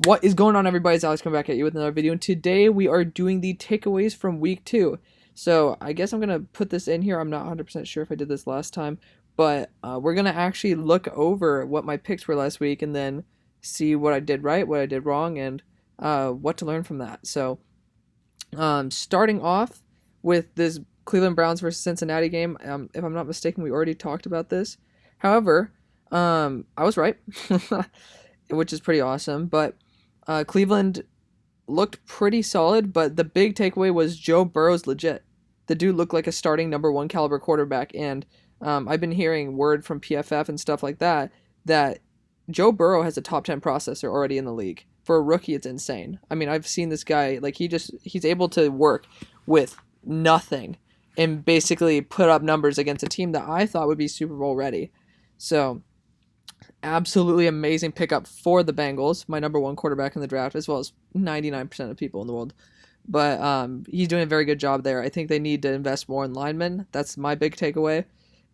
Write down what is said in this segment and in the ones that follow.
What is going on, everybody? It's Alex coming back at you with another video, and today we are doing the takeaways from week 2. So I guess I'm going to put this in here. I'm not 100% sure if I did this last time, but we're going to actually look over what my picks were last week and then see what I did right, what I did wrong, and what to learn from that. So starting off with this Cleveland Browns versus Cincinnati game, if I'm not mistaken, we already talked about this. However, I was right, which is pretty awesome, but Cleveland looked pretty solid, but the big takeaway was Joe Burrow's legit. The dude looked like a starting number 1 caliber quarterback, and I've been hearing word from PFF and stuff like that Joe Burrow has a top 10 processor already in the league. For a rookie, it's insane. I mean, I've seen this guy, like, he's able to work with nothing and basically put up numbers against a team that I thought would be Super Bowl ready. So, absolutely amazing pickup for the Bengals, my number 1 quarterback in the draft, as well as 99% of people in the world. But he's doing a very good job there. I think they need to invest more in linemen. That's my big takeaway.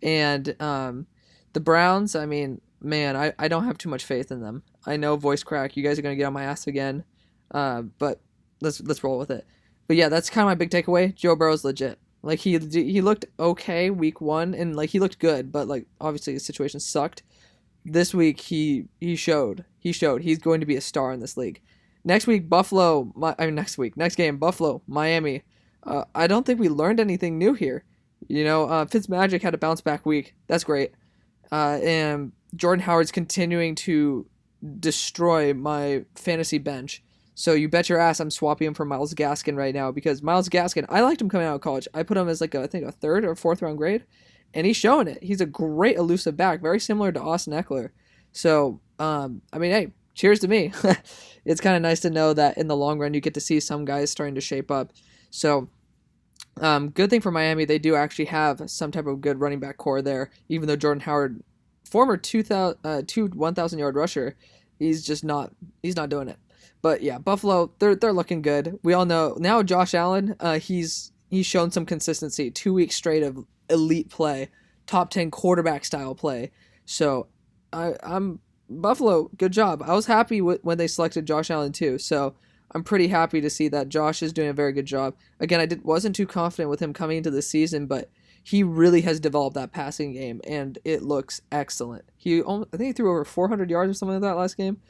And the Browns, I mean, man, I don't have too much faith in them. I know, voice crack, you guys are going to get on my ass again, but let's roll with it. But yeah, that's kind of my big takeaway. Joe Burrow's legit. Like, he looked okay week 1, and like he looked good, but like obviously his situation sucked. This week he showed he's going to be a star in this league. Next game, Buffalo, Miami. I don't think we learned anything new here. You know, Fitzmagic had a bounce back week. That's great. And Jordan Howard's continuing to destroy my fantasy bench. So you bet your ass I'm swapping him for Myles Gaskin right now, because Myles Gaskin, I liked him coming out of college. I put him as like I think a 3rd or 4th round grade, and he's showing it. He's a great elusive back, very similar to Austin Eckler. So, I mean, hey, cheers to me. It's kind of nice to know that in the long run you get to see some guys starting to shape up. So, good thing for Miami, they do actually have some type of good running back core there, even though Jordan Howard, former 1,000-yard rusher, he's not doing it. But yeah, Buffalo, they're looking good. We all know now Josh Allen, he's shown some consistency, 2 weeks straight of elite play, top 10 quarterback style play. So I'm Buffalo, good job. I was happy when they selected Josh Allen too. So I'm pretty happy to see that Josh is doing a very good job. Again, wasn't too confident with him coming into the season, but he really has developed that passing game, and it looks excellent. I think he threw over 400 yards or something like that last game.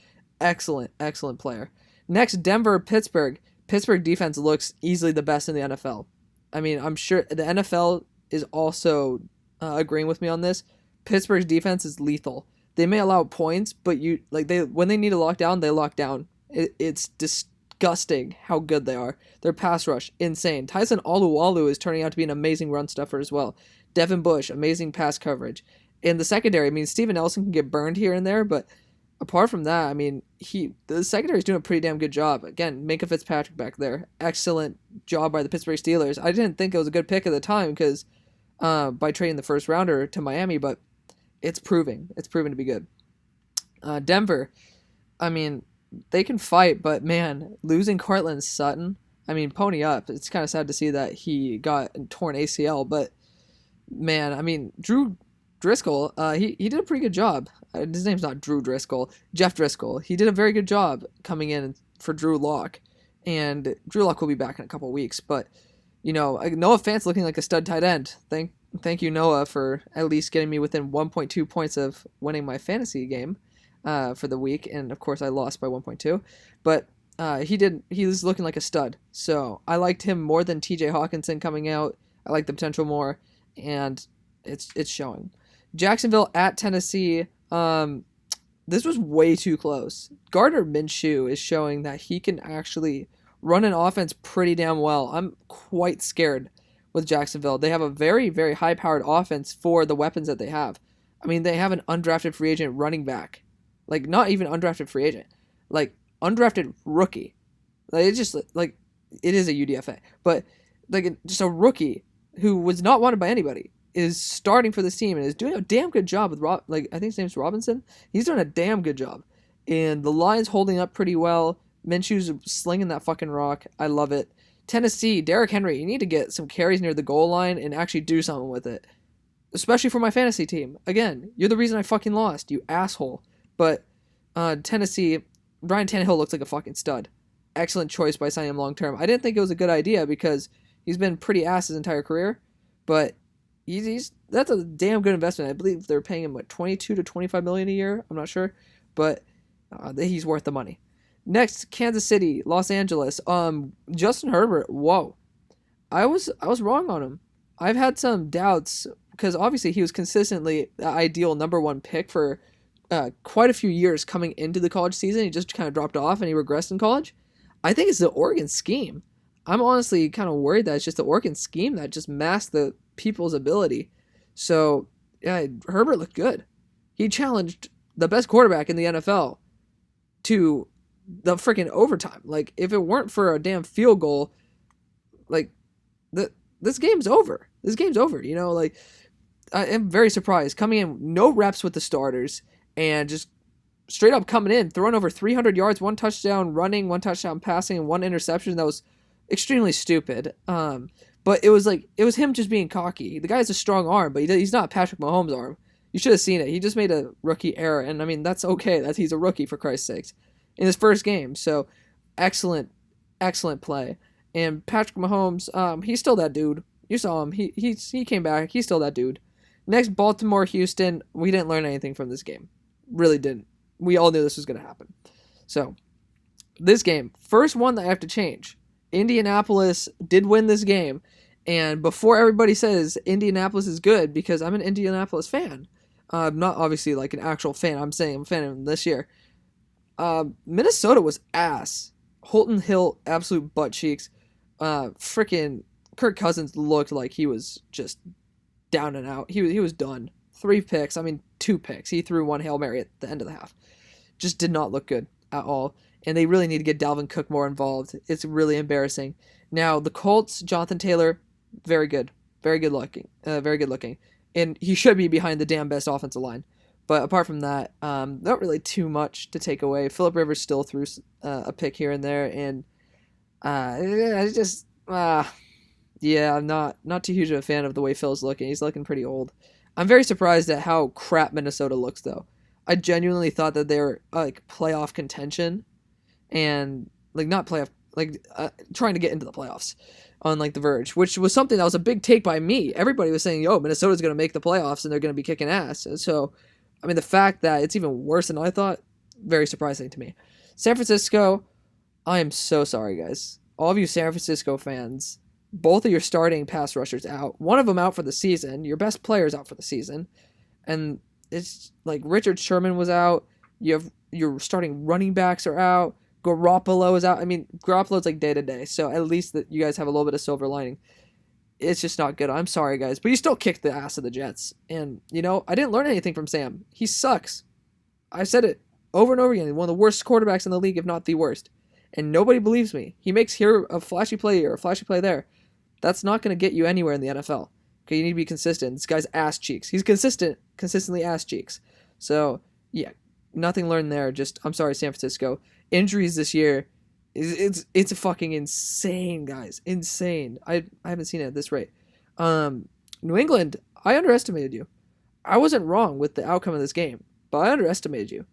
Excellent player. Next, Denver, Pittsburgh. Pittsburgh defense looks easily the best in the NFL. I mean, I'm sure the NFL is also agreeing with me on this. Pittsburgh's defense is lethal. They may allow points, but when they need to lock down, they lock down. It's disgusting how good they are. Their pass rush, insane. Tyson Alualu is turning out to be an amazing run stuffer as well. Devin Bush, amazing pass coverage. In the secondary, I mean, Steven Nelson can get burned here and there, but apart from that, I mean, the secondary is doing a pretty damn good job. Again, Minkah Fitzpatrick back there, excellent job by the Pittsburgh Steelers. I didn't think it was a good pick at the time because by trading the first rounder to Miami, but it's proving to be good. Denver, I mean, they can fight, but man, losing Cortland Sutton, I mean, pony up. It's kind of sad to see that he got torn ACL, but man, I mean, Drew Driscoll, he did a pretty good job. His name's not Drew Driscoll, Jeff Driscoll. He did a very good job coming in for Drew Lock, and Drew Lock will be back in a couple weeks. But you know, Noah Fant's looking like a stud tight end. Thank you, Noah, for at least getting me within 1.2 points of winning my fantasy game for the week, and of course I lost by 1.2. But he was looking like a stud. So I liked him more than T.J. Hawkinson coming out. I like the potential more, and it's showing. Jacksonville at Tennessee. This was way too close. Gardner Minshew is showing that he can actually run an offense pretty damn well. I'm quite scared with Jacksonville. They have a very, very high-powered offense for the weapons that they have. I mean, they have an undrafted free agent running back. Like, not even undrafted free agent. Like, undrafted rookie. Like, it's just, like, it is a UDFA. But, like, just a rookie who was not wanted by anybody is starting for this team and is doing a damn good job with I think his name's Robinson. He's doing a damn good job. And the line's holding up pretty well. Minshew's slinging that fucking rock. I love it. Tennessee, Derrick Henry, you need to get some carries near the goal line and actually do something with it. Especially for my fantasy team. Again, you're the reason I fucking lost, you asshole. But Tennessee, Ryan Tannehill looks like a fucking stud. Excellent choice by signing him long term. I didn't think it was a good idea because he's been pretty ass his entire career, but he's that's a damn good investment. I believe they're paying him 22 to 25 million a year. I'm not sure, but he's worth the money. Next, Kansas City, Los Angeles. Justin Herbert. Whoa, I was wrong on him. I've had some doubts because obviously he was consistently the ideal number one pick for quite a few years coming into the college season. He just kind of dropped off and he regressed in college. I think it's the Oregon scheme. I'm honestly kind of worried that it's just the Oregon scheme that just masked the people's ability. So, yeah, Herbert looked good. He challenged the best quarterback in the NFL to the freaking overtime. Like, if it weren't for a damn field goal, like, this game's over. This game's over. Like, I am very surprised. Coming in, no reps with the starters, and just straight up coming in, throwing over 300 yards, 1 touchdown running, 1 touchdown passing, and 1 interception. That was extremely stupid. But it was him just being cocky. The guy has a strong arm, but he's not Patrick Mahomes' arm. You should have seen it. He just made a rookie error, and I mean that's okay. He's a rookie for Christ's sakes in his first game. So excellent play. And Patrick Mahomes, he's still that dude. You saw him. He came back. He's still that dude. Next, Baltimore, Houston. We didn't learn anything from this game. Really didn't. We all knew this was going to happen. So, this game, first one that I have to change. Indianapolis did win this game. And before everybody says Indianapolis is good, because I'm an Indianapolis fan. Not obviously like an actual fan. I'm saying I'm a fan of them this year. Minnesota was ass. Holton Hill, absolute butt cheeks. Freaking Kirk Cousins looked like he was just down and out. He was done. 3 picks. I mean, 2 picks. He threw 1 Hail Mary at the end of the half. Just did not look good at all. And they really need to get Dalvin Cook more involved. It's really embarrassing. Now, the Colts, Jonathan Taylor, very good. Very good looking. And he should be behind the damn best offensive line. But apart from that, not really too much to take away. Phillip Rivers still threw a pick here and there. And it's just, yeah, I'm not too huge of a fan of the way Phil's looking. He's looking pretty old. I'm very surprised at how crap Minnesota looks, though. I genuinely thought that they were like playoff contention, and like not playoff, like trying to get into the playoffs on like the verge, which was something that was a big take by me. Everybody was saying, "Yo, Minnesota's going to make the playoffs and they're going to be kicking ass." And so, I mean, the fact that it's even worse than I thought, very surprising to me. San Francisco, I am so sorry, guys. All of you San Francisco fans. Both of your starting pass rushers out. One of them out for the season. Your best player's out for the season. And it's like Richard Sherman was out. You have your starting running backs are out. Garoppolo is out. I mean, Garoppolo's like day to day. So at least that you guys have a little bit of silver lining. It's just not good. I'm sorry, guys. But you still kicked the ass of the Jets. And, I didn't learn anything from Sam. He sucks. I said it over and over again. One of the worst quarterbacks in the league, if not the worst. And nobody believes me. He makes here a flashy play here, a flashy play there. That's not going to get you anywhere in the NFL. Okay, you need to be consistent. This guy's ass cheeks. He's consistently ass cheeks. So, yeah, nothing learned there. Just, I'm sorry, San Francisco. Injuries this year, it's fucking insane, guys. Insane. I haven't seen it at this rate. New England, I underestimated you. I wasn't wrong with the outcome of this game, but I underestimated you.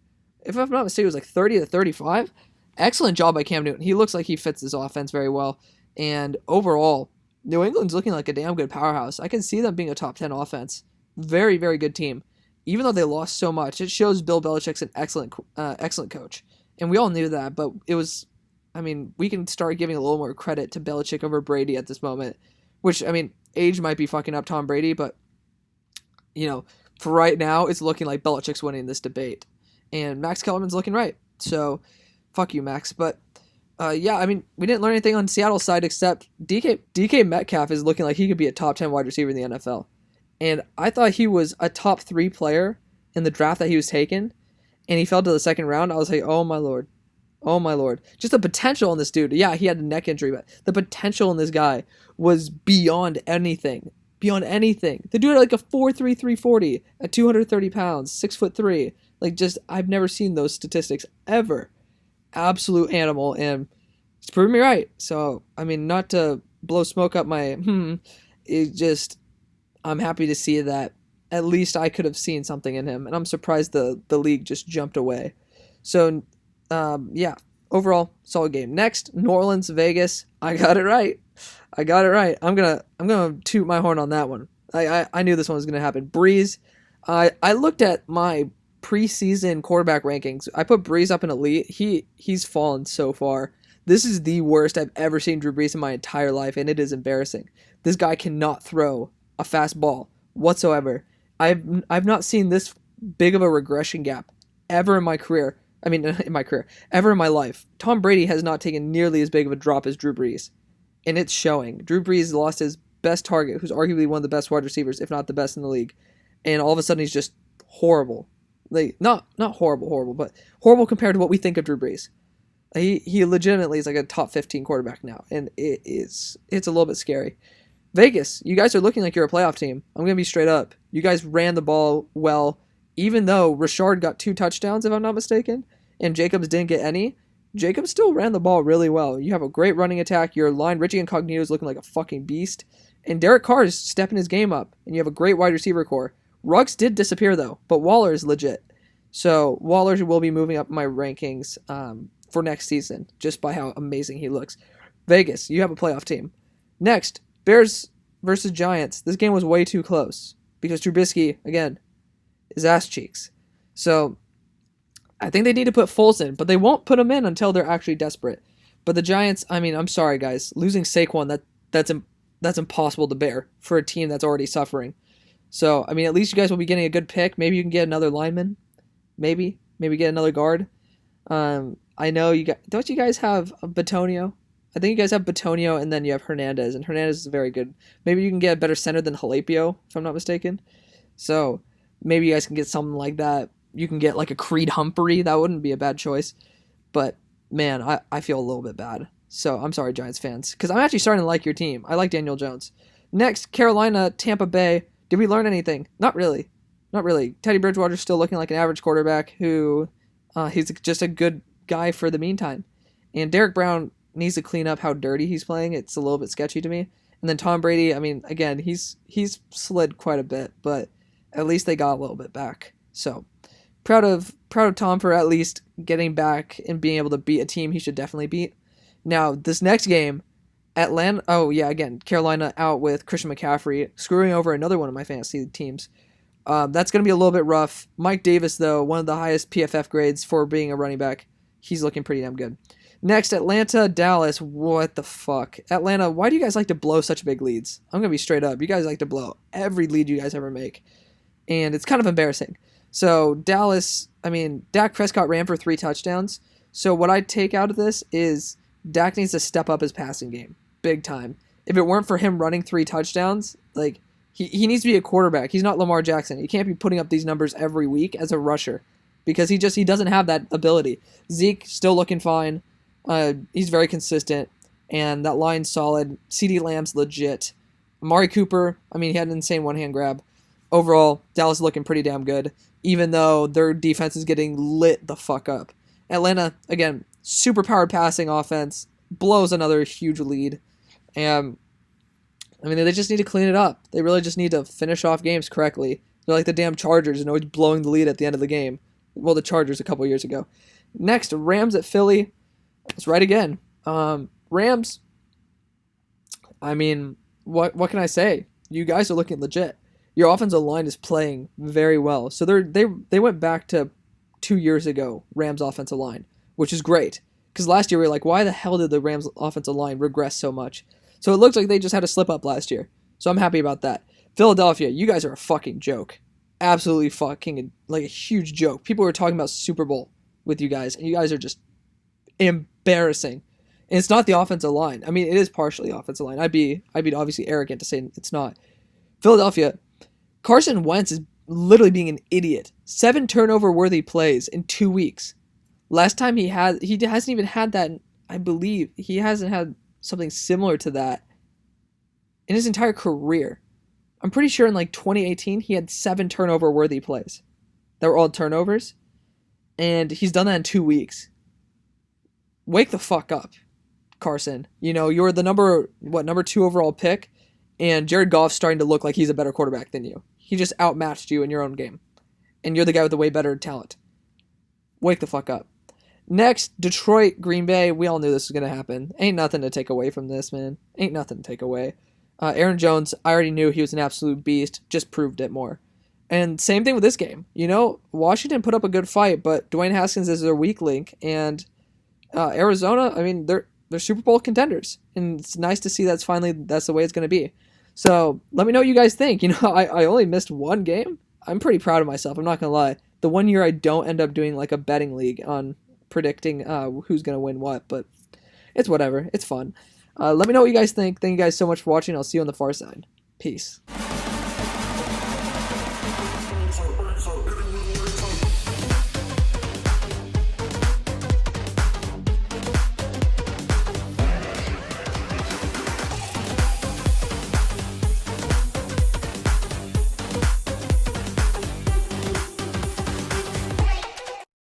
If I'm not mistaken, it was like 30 to 35. Excellent job by Cam Newton. He looks like he fits this offense very well. And overall, New England's looking like a damn good powerhouse. I can see them being a top 10 offense. Very, very good team. Even though they lost so much, it shows Bill Belichick's an excellent coach. And we all knew that, but it was, I mean, we can start giving a little more credit to Belichick over Brady at this moment. Which, I mean, age might be fucking up Tom Brady, but, for right now, it's looking like Belichick's winning this debate. And Max Kellerman's looking right. So, fuck you, Max. But, yeah, I mean, we didn't learn anything on Seattle's side except DK Metcalf is looking like he could be a top 10 wide receiver in the NFL. And I thought he was a top 3 player in the draft that he was taken, and he fell to the second round. I was like, oh my lord. Oh my lord. Just the potential in this dude. Yeah, he had a neck injury, but the potential in this guy was beyond anything. Beyond anything. The dude had like a 4.3 340 at 230 pounds, 6'3". Like, just, I've never seen those statistics ever. Absolute animal, and it's proven me right. So, I mean, not to blow smoke up my it just, I'm happy to see that at least I could have seen something in him, and I'm surprised the league just jumped away. So Yeah, overall solid game. Next, New Orleans, Vegas. I got it right. I'm gonna toot my horn on that one. I knew this one was gonna happen. Breeze. I looked at my preseason quarterback rankings. I put Breeze up in elite. He's fallen so far. This is the worst I've ever seen Drew Brees in my entire life, and it is embarrassing. This guy cannot throw a fast ball whatsoever. I've not seen this big of a regression gap ever in my career. I mean, in my career, ever in my life. Tom Brady has not taken nearly as big of a drop as Drew Brees, and it's showing. Drew Brees lost his best target, who's arguably one of the best wide receivers, if not the best in the league, and all of a sudden he's just horrible. Like not horrible, but horrible compared to what we think of Drew Brees. He legitimately is like a top 15 quarterback now, and it's a little bit scary. Vegas, you guys are looking like you're a playoff team. I'm gonna be straight up. You guys ran the ball well, even though Richard got 2 touchdowns, if I'm not mistaken, and Jacobs didn't get any. Jacobs still ran the ball really well. You have a great running attack. Your line, Richie Incognito, is looking like a fucking beast, and Derek Carr is stepping his game up, and you have a great wide receiver core. Ruggs did disappear though, but Waller is legit. So Waller will be moving up my rankings for next season, just by how amazing he looks. Vegas, you have a playoff team. Next, Bears versus Giants. This game was way too close because Trubisky, again, is ass cheeks. So I think they need to put Foles in, but they won't put him in until they're actually desperate. But the Giants, I mean, I'm sorry guys, losing Saquon, that's impossible to bear for a team that's already suffering. So I mean, at least you guys will be getting a good pick. Maybe you can get another lineman. Maybe get another guard. I know you got. Don't you guys have Batonio? I think you guys have Batonio, and then you have Hernandez, and Hernandez is very good. Maybe you can get a better center than Halapio, if I'm not mistaken. So maybe you guys can get something like that. You can get like a Creed Humphrey. That wouldn't be a bad choice. But man, I feel a little bit bad. So I'm sorry, Giants fans, because I'm actually starting to like your team. I like Daniel Jones. Next, Carolina, Tampa Bay. Did we learn anything? Not really. Teddy Bridgewater's still looking like an average quarterback who he's just a good guy for the meantime. And Derek Brown needs to clean up how dirty he's playing. It's a little bit sketchy to me. And then Tom Brady, I mean, again, he's slid quite a bit, but at least they got a little bit back. So proud of Tom for at least getting back and being able to beat a team he should definitely beat. Now, this next game, Atlanta, again, Carolina out with Christian McCaffrey, screwing over another one of my fantasy teams. That's going to be a little bit rough. Mike Davis, though, one of the highest PFF grades for being a running back. He's looking pretty damn good. Next, Atlanta, Dallas. What the fuck? Atlanta, why do you guys like to blow such big leads? I'm going to be straight up. You guys like to blow every lead you guys ever make. And it's kind of embarrassing. So, Dallas, I mean, Dak Prescott ran for 3 touchdowns. So, what I take out of this is Dak needs to step up his passing game. Big time. If it weren't for him running 3 touchdowns, like, he needs to be a quarterback. He's not Lamar Jackson. He can't be putting up these numbers every week as a rusher because he doesn't have that ability. Zeke still looking fine. He's very consistent, and that line's solid. CeeDee Lamb's legit. Amari Cooper, I mean, he had an insane one-hand grab. Overall, Dallas is looking pretty damn good, even though their defense is getting lit the fuck up. Atlanta, again, super powered passing offense, blows another huge lead. And I mean, they just need to clean it up. They really just need to finish off games correctly. They're like the damn Chargers and always blowing the lead at the end of the game. Well, the Chargers a couple years ago. Next, Rams at Philly. It's right again. Rams, I mean, what can I say? You guys are looking legit. Your offensive line is playing very well. So they went back to 2 years ago, Rams offensive line, which is great. Because last year we were like, why the hell did the Rams offensive line regress so much? So it looks like they just had a slip up last year. So I'm happy about that. Philadelphia, you guys are a fucking joke. Absolutely fucking, like a huge joke. People were talking about Super Bowl with you guys, and you guys are just embarrassing. And it's not the offensive line. I mean, it is partially offensive line. I'd be obviously arrogant to say it's not. Philadelphia, Carson Wentz is literally being an idiot. 7 turnover-worthy plays in 2 weeks. Last time he hasn't even had that, I believe. He hasn't had something similar to that in his entire career. I'm pretty sure in like 2018, he had 7 turnover-worthy plays that were all turnovers. And he's done that in 2 weeks. Wake the fuck up, Carson. You know, you're the number 2 overall pick, and Jared Goff's starting to look like he's a better quarterback than you. He just outmatched you in your own game. And you're the guy with the way better talent. Wake the fuck up. Next, Detroit, Green Bay. We all knew this was going to happen. Ain't nothing to take away from this, man. Ain't nothing to take away. Aaron Jones, I already knew he was an absolute beast. Just proved it more. And same thing with this game. Washington put up a good fight, but Dwayne Haskins is their weak link. And Arizona, I mean, they're Super Bowl contenders. And it's nice to see that's the way it's going to be. So let me know what you guys think. I only missed one game. I'm pretty proud of myself. I'm not going to lie. The one year I don't end up doing like a betting league on predicting who's going to win what, but it's whatever. It's fun. Let me know what you guys think. Thank you guys so much for watching. I'll see you on the far side. Peace.